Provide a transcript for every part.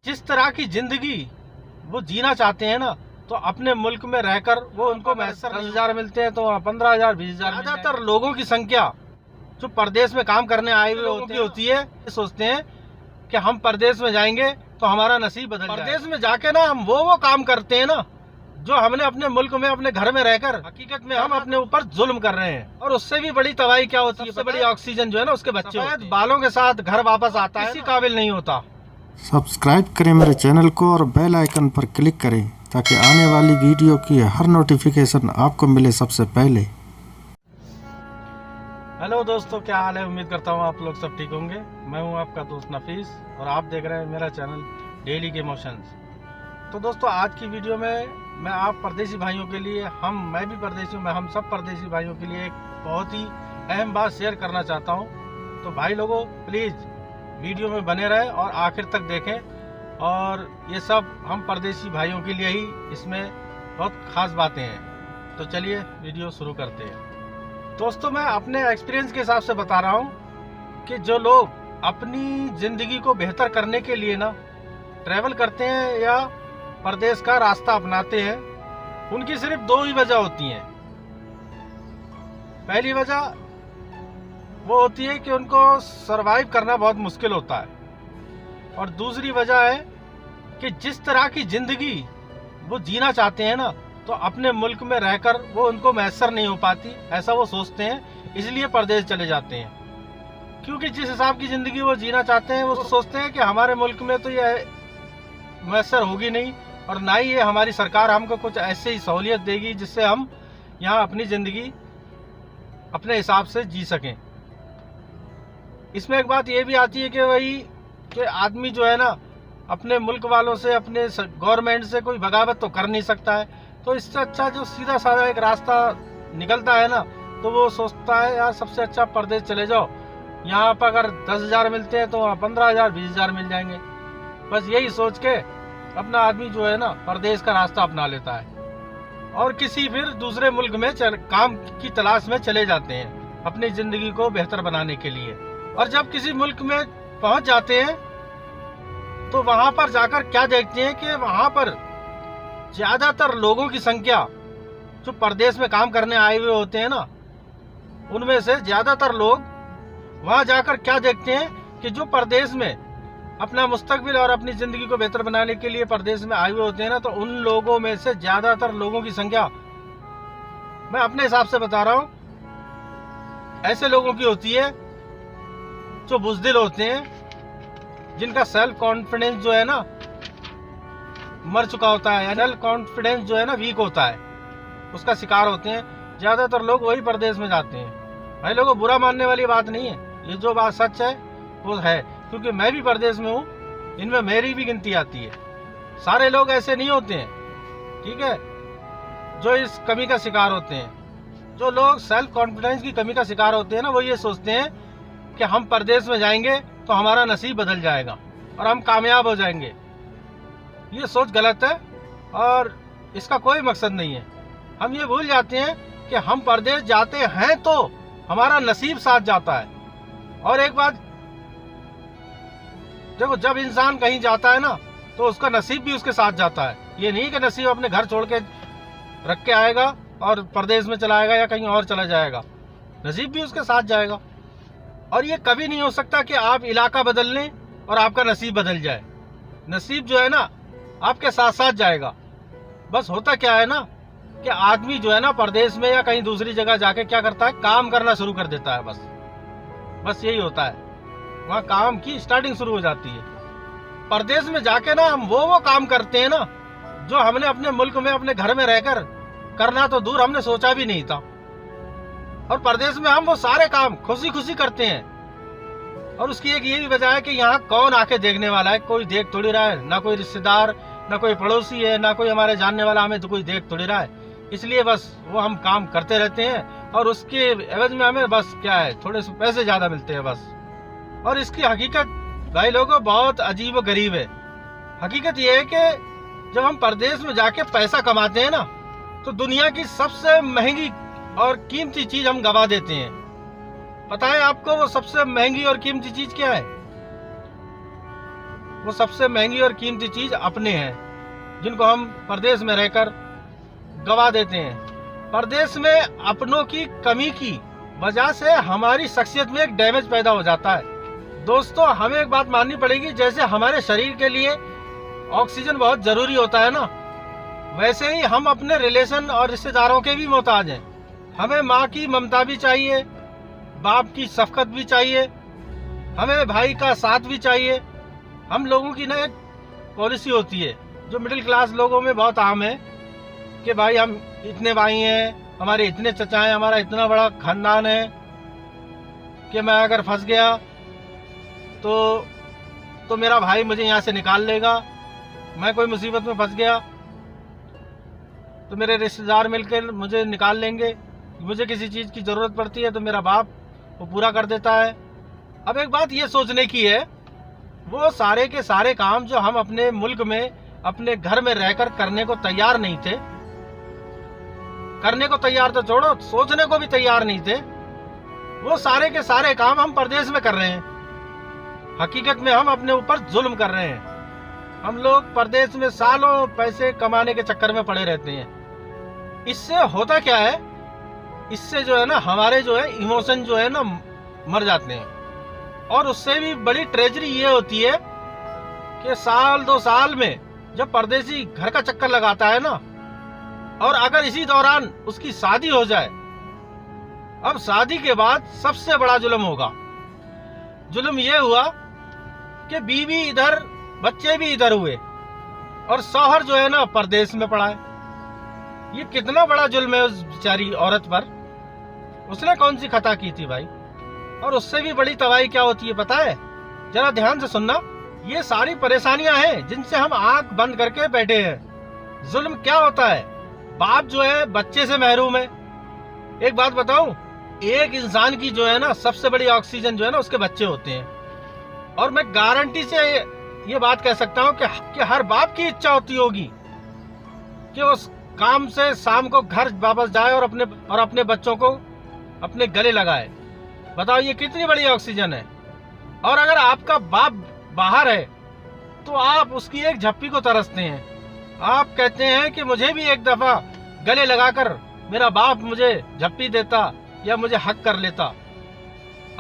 जिस तरह की जिंदगी वो जीना चाहते हैं ना, तो अपने मुल्क में रहकर वो उनको मैसर 10,000 मिलते हैं तो 15,000 20,000। ज्यादातर लोगों की संख्या जो परदेश में काम करने आए हुए होती है, सोचते हैं कि हम परदेश में जाएंगे तो हमारा नसीब बदल जाएगा। परदेश में जाके ना हम वो काम करते हैं ना जो हमने अपने मुल्क में अपने घर में रहकर हकीकत में हम अपने ऊपर जुल्म कर रहे हैं। और उससे भी बड़ी तबाही क्या होती है, सबसे बड़ी ऑक्सीजन जो है ना उसके बच्चे बालों के साथ घर वापस आता है, किसी काबिल नहीं होता। सब्सक्राइब करें मेरे चैनल को और बेल आइकन पर क्लिक करें ताकि आने वाली वीडियो की हर नोटिफिकेशन आपको मिले सबसे पहले। हेलो दोस्तों, क्या हाल है? उम्मीद करता हूँ आप लोग सब ठीक होंगे। मैं हूँ आपका दोस्त नफीस और आप देख रहे हैं मेरा चैनल डेली के इमोशंस। तो दोस्तों, आज की वीडियो में मैं आप परदेसी भाइयों के लिए, मैं भी परदेसी हूँ, हम सब परदेसी भाइयों के लिए एक बहुत ही अहम बात शेयर करना चाहता हूँ। तो भाई लोगों, प्लीज़ वीडियो में बने रहें और आखिर तक देखें। और ये सब हम परदेसी भाइयों के लिए ही इसमें बहुत ख़ास बातें हैं। तो चलिए वीडियो शुरू करते हैं। दोस्तों, मैं अपने एक्सपीरियंस के हिसाब से बता रहा हूँ कि जो लोग अपनी ज़िंदगी को बेहतर करने के लिए ना ट्रैवल करते हैं या परदेश का रास्ता अपनाते हैं, उनकी सिर्फ दो ही वजह होती हैं। पहली वजह वो होती है कि उनको सरवाइव करना बहुत मुश्किल होता है, और दूसरी वजह है कि जिस तरह की ज़िंदगी वो जीना चाहते हैं ना, तो अपने मुल्क में रहकर वो उनको मैसर नहीं हो पाती, ऐसा वो सोचते हैं, इसलिए परदेश चले जाते हैं। क्योंकि जिस हिसाब की ज़िंदगी वो जीना चाहते हैं, वो सोचते हैं कि हमारे मुल्क में तो ये मैसर होगी नहीं, और ना ही ये हमारी सरकार हमको कुछ ऐसी ही सहूलियत देगी जिससे हम यहाँ अपनी ज़िंदगी अपने हिसाब से जी सकें। इसमें एक बात ये भी आती है कि वही कि आदमी जो है ना अपने मुल्क वालों से, अपने गवर्नमेंट से कोई बगावत तो कर नहीं सकता है। तो इससे अच्छा जो सीधा साधा एक रास्ता निकलता है ना, तो वो सोचता है यार सबसे अच्छा परदेश चले जाओ, यहाँ पर अगर 10,000 मिलते हैं तो वहाँ 15,000 20,000 मिल जाएंगे। बस यही सोच के अपना आदमी जो है ना परदेश का रास्ता अपना लेता है और किसी फिर दूसरे मुल्क में काम की तलाश में चले जाते हैं अपनी ज़िंदगी को बेहतर बनाने के लिए। और जब किसी मुल्क में पहुंच जाते हैं तो वहां पर जाकर क्या देखते हैं कि वहां पर ज्यादातर लोगों की संख्या जो परदेश में काम करने आए हुए होते हैं ना, उनमें से ज्यादातर लोग वहां जाकर क्या देखते हैं कि जो परदेश में अपना मुस्तकबिल और अपनी जिंदगी को बेहतर बनाने के लिए परदेश में आए हुए होते हैं ना, तो उन लोगों में से ज्यादातर लोगों की संख्या, मैं अपने हिसाब से बता रहा हूं, ऐसे लोगों की होती है जो बुज़दिल होते हैं, जिनका सेल्फ कॉन्फिडेंस जो है ना मर चुका होता है, या सेल्फ कॉन्फिडेंस जो है ना वीक होता है, उसका शिकार होते हैं। ज्यादातर लोग वही परदेश में जाते हैं। भाई लोगों, बुरा मानने वाली बात नहीं है, ये जो बात सच है वो है, क्योंकि मैं भी परदेश में हूँ, इनमें मेरी भी गिनती आती है। सारे लोग ऐसे नहीं होते हैं, ठीक है, जो इस कमी का शिकार होते हैं। जो लोग सेल्फ कॉन्फिडेंस की कमी का शिकार होते हैं ना, वो ये सोचते हैं कि हम परदेश में जाएंगे तो हमारा नसीब बदल जाएगा और हम कामयाब हो जाएंगे। ये सोच गलत है और इसका कोई मकसद नहीं है। हम ये भूल जाते हैं कि हम परदेश जाते हैं तो हमारा नसीब साथ जाता है। और एक बात देखो, जब इंसान कहीं जाता है ना तो उसका नसीब भी उसके साथ जाता है। ये नहीं कि नसीब अपने घर छोड़ के रख के आएगा और परदेश में चला आएगा या कहीं और चला जाएगा, नसीब भी उसके साथ जाएगा। और ये कभी नहीं हो सकता कि आप इलाका बदल लें और आपका नसीब बदल जाए। नसीब जो है ना आपके साथ साथ जाएगा। बस होता क्या है ना कि आदमी जो है ना परदेश में या कहीं दूसरी जगह जाके क्या करता है, काम करना शुरू कर देता है। बस यही होता है, वहाँ काम की स्टार्टिंग शुरू हो जाती है। परदेश में जाके ना हम वो काम करते हैं ना जो हमने अपने मुल्क में अपने घर में रहकर करना तो दूर हमने सोचा भी नहीं था। और परदेश में हम वो सारे काम खुशी खुशी करते हैं। और उसकी एक ये भी वजह है कि यहाँ कौन आके देखने वाला है, कोई देख थोड़ी रहा है, ना कोई रिश्तेदार, ना कोई पड़ोसी है, ना कोई हमारे जानने वाला हमें तो कोई देख थोड़ी रहा है। इसलिए बस वो हम काम करते रहते हैं और उसके एवज में हमें बस क्या है, थोड़े से पैसे ज्यादा मिलते हैं बस। और इसकी हकीकत भाई लोगों बहुत अजीब व गरीब है। हकीकत ये है कि जब हम परदेश में जाके पैसा कमाते हैं ना, तो दुनिया की सबसे महंगी और कीमती चीज हम गवा देते हैं। पता है आपको वो सबसे महंगी और कीमती चीज क्या है? वो सबसे महंगी और कीमती चीज अपने हैं, जिनको हम परदेश में रहकर गवा देते हैं। परदेश में अपनों की कमी की वजह से हमारी शख्सियत में एक डैमेज पैदा हो जाता है। दोस्तों, हमें एक बात माननी पड़ेगी, जैसे हमारे शरीर के लिए ऑक्सीजन बहुत जरूरी होता है ना, वैसे ही हम अपने रिलेशन और रिश्तेदारों के भी मोहताज हैं। हमें माँ की ममता भी चाहिए, बाप की शफकत भी चाहिए, हमें भाई का साथ भी चाहिए। हम लोगों की ना एक पॉलिसी होती है जो मिडिल क्लास लोगों में बहुत आम है कि भाई हम इतने भाई हैं, हमारे इतने चचा हैं, हमारा इतना बड़ा खानदान है कि मैं अगर फंस गया तो मेरा भाई मुझे यहाँ से निकाल लेगा। मैं कोई मुसीबत में फंस गया तो मेरे रिश्तेदार मिलकर मुझे निकाल लेंगे। मुझे किसी चीज़ की ज़रूरत पड़ती है तो मेरा बाप वो पूरा कर देता है। अब एक बात ये सोचने की है, वो सारे के सारे काम जो हम अपने मुल्क में अपने घर में रहकर करने को तैयार नहीं थे, करने को तैयार तो छोड़ो, सोचने को भी तैयार नहीं थे, वो सारे के सारे काम हम परदेश में कर रहे हैं। हकीकत में हम अपने ऊपर जुल्म कर रहे हैं। हम लोग परदेश में सालों पैसे कमाने के चक्कर में पड़े रहते हैं। इससे होता क्या है, इससे जो है ना हमारे जो है इमोशन जो है ना मर जाते हैं। और उससे भी बड़ी ट्रेजरी ये होती है कि साल 2 साल में जब परदेसी घर का चक्कर लगाता है ना, और अगर इसी दौरान उसकी शादी हो जाए, अब शादी के बाद सबसे बड़ा जुल्म होगा। जुल्म ये हुआ कि बीवी इधर, बच्चे भी इधर हुए और शौहर जो है ना परदेश में पड़ा है। ये कितना बड़ा जुल्म है उस बेचारी औरत पर। उसने कौन सी खता की थी भाई? और उससे भी बड़ी तबाही क्या होती है पता है? जरा ध्यान से सुनना। ये सारी परेशानियां हैं जिनसे हम आंख बंद करके बैठे हैं। जुल्म क्या होता है? बाप जो है बच्चे से महरूम है। एक बात बताऊं, एक इंसान की जो है ना सबसे बड़ी ऑक्सीजन जो है ना उसके बच्चे होते हैं। और मैं गारंटी से ये बात कह सकता हूं कि हर बाप की इच्छा होती होगी कि उस काम से शाम को घर वापस जाए और अपने बच्चों को अपने गले लगाए। बताओ ये कितनी बड़ी ऑक्सीजन है। और अगर आपका बाप बाहर है तो आप उसकी एक झप्पी को तरसते हैं। आप कहते हैं कि मुझे भी एक दफा गले लगाकर मेरा बाप मुझे झप्पी देता या मुझे हक कर लेता।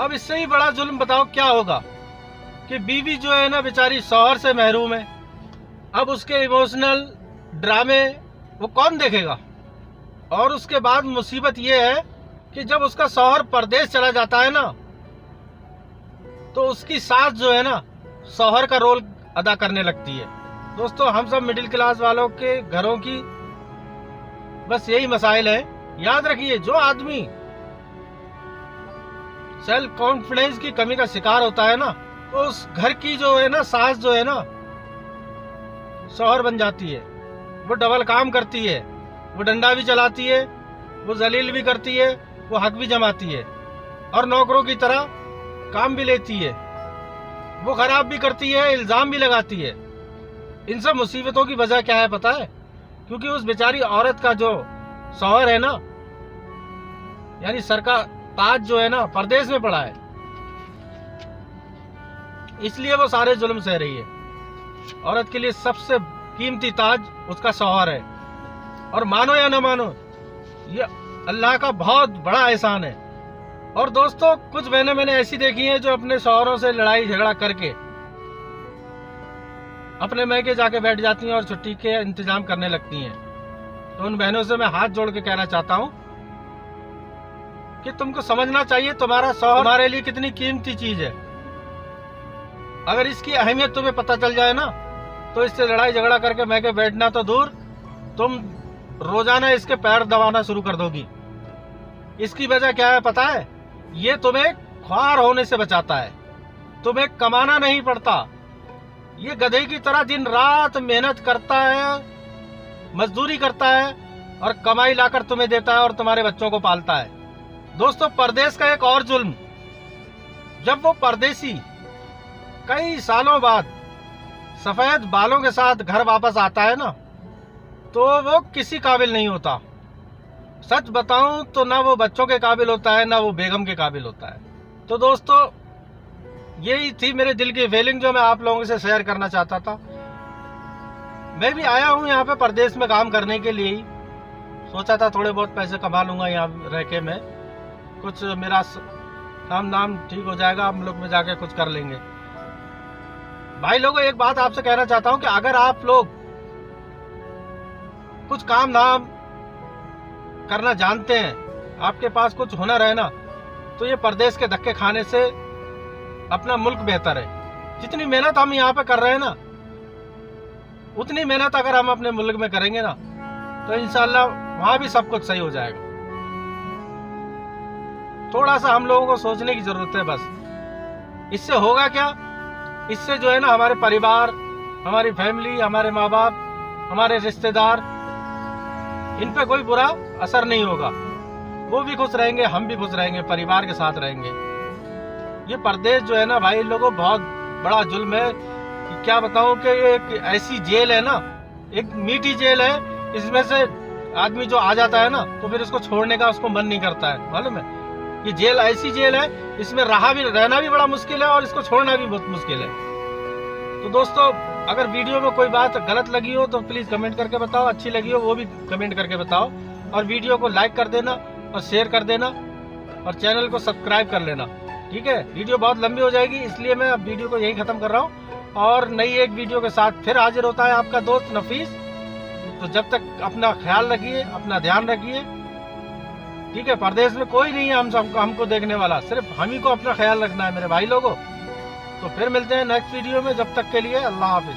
अब इससे ही बड़ा जुल्म बताओ क्या होगा कि बीवी जो है ना बेचारी शौहर से महरूम है। अब उसके इमोशनल ड्रामे वो कौन देखेगा? और उसके बाद मुसीबत ये है कि जब उसका शौहर परदेश चला जाता है ना, तो उसकी सास जो है ना शौहर का रोल अदा करने लगती है। दोस्तों, हम सब मिडिल क्लास वालों के घरों की बस यही मसाइल है। याद रखिए, जो आदमी सेल्फ कॉन्फिडेंस की कमी का शिकार होता है ना, तो उस घर की जो है ना सास जो है ना शौहर बन जाती है। वो डबल काम करती है, वो डंडा भी चलाती है, वो जलील भी करती है, वो हक भी जमाती है और नौकरों की तरह काम भी लेती है। वो खराब भी करती है, इल्जाम भी लगाती है। इन सब मुसीबतों की वजह क्या है पता है? क्योंकि उस बेचारी औरत का जो शौहर है ना, यानी सर का ताज जो है ना परदेश में पड़ा है, इसलिए वो सारे जुल्म सह रही है। औरत के लिए सबसे कीमती ताज उसका शौहर है। और मानो या न मानो, ये अल्लाह का बहुत बड़ा एहसान है। और दोस्तों, कुछ बहनें मैंने ऐसी देखी हैं जो अपने शौहरों से लड़ाई झगड़ा करके अपने मैके जाके बैठ जाती हैं और छुट्टी के इंतजाम करने लगती हैं। तो उन बहनों से मैं हाथ जोड़ के कहना चाहता हूं कि तुमको समझना चाहिए तुम्हारा शौहर तुम्हारे लिए कितनी कीमती चीज है। अगर इसकी अहमियत तुम्हें पता चल जाए ना, तो इससे लड़ाई झगड़ा करके मैके बैठना तो दूर, तुम रोजाना इसके पैर दबाना शुरू कर दोगी। इसकी वजह क्या है पता है? ये तुम्हें ख्वार होने से बचाता है। तुम्हें कमाना नहीं पड़ता। ये गधे की तरह दिन रात मेहनत करता है, मजदूरी करता है और कमाई लाकर तुम्हें देता है और तुम्हारे बच्चों को पालता है। दोस्तों, परदेश का एक और जुल्म, जब वो परदेसी कई सालों बाद सफेद बालों के साथ घर वापस आता है ना, तो वो किसी काबिल नहीं होता। सच बताऊं तो ना वो बच्चों के काबिल होता है, ना वो बेगम के काबिल होता है। तो दोस्तों, यही थी मेरे दिल की फीलिंग जो मैं आप लोगों से शेयर करना चाहता था। मैं भी आया हूँ यहाँ पे परदेश में काम करने के लिए ही। सोचा था थोड़े बहुत पैसे कमा लूँगा यहाँ रह के, मैं कुछ मेरा काम नाम ठीक हो जाएगा, हम लोग में जाके कुछ कर लेंगे। भाई लोगों, एक बात आपसे कहना चाहता हूँ कि अगर आप लोग कुछ काम नाम करना जानते हैं, आपके पास कुछ हुनर है ना, तो ये परदेश के धक्के खाने से अपना मुल्क बेहतर है। जितनी मेहनत हम यहाँ पे कर रहे हैं ना, उतनी मेहनत अगर हम अपने मुल्क में करेंगे ना, तो इंशाल्लाह वहां भी सब कुछ सही हो जाएगा। थोड़ा सा हम लोगों को सोचने की जरूरत है बस। इससे होगा क्या? इससे जो है ना, हमारे परिवार, हमारी फैमिली, हमारे माँ बाप, हमारे रिश्तेदार, इन पे कोई बुरा असर नहीं होगा। वो भी खुश रहेंगे, हम भी खुश रहेंगे, परिवार के साथ रहेंगे। ये परदेश जो है ना भाई लोगों, बहुत बड़ा जुल्म है। क्या बताऊं कि ये एक ऐसी जेल है ना, एक मीठी जेल है। इसमें से आदमी जो आ जाता है ना, तो फिर उसको छोड़ने का उसको मन नहीं करता है, मालूम है। ये जेल ऐसी जेल है, इसमें रहना भी बड़ा मुश्किल है और इसको छोड़ना भी बहुत मुश्किल है। तो दोस्तों, अगर वीडियो में कोई बात गलत लगी हो तो प्लीज कमेंट करके बताओ, अच्छी लगी हो वो भी कमेंट करके बताओ, और वीडियो को लाइक कर देना और शेयर कर देना और चैनल को सब्सक्राइब कर लेना, ठीक है। वीडियो बहुत लंबी हो जाएगी, इसलिए मैं अब वीडियो को यहीं खत्म कर रहा हूँ और नई एक वीडियो के साथ फिर हाजिर होता है आपका दोस्त नफीस। तो जब तक अपना ख्याल रखिए, अपना ध्यान रखिए, ठीक है। परदेश में कोई नहीं है हमको देखने वाला, सिर्फ हम ही को अपना ख्याल रखना है मेरे भाई लोगों। तो फिर मिलते हैं नेक्स्ट वीडियो में, जब तक के लिए अल्लाह हाफिज।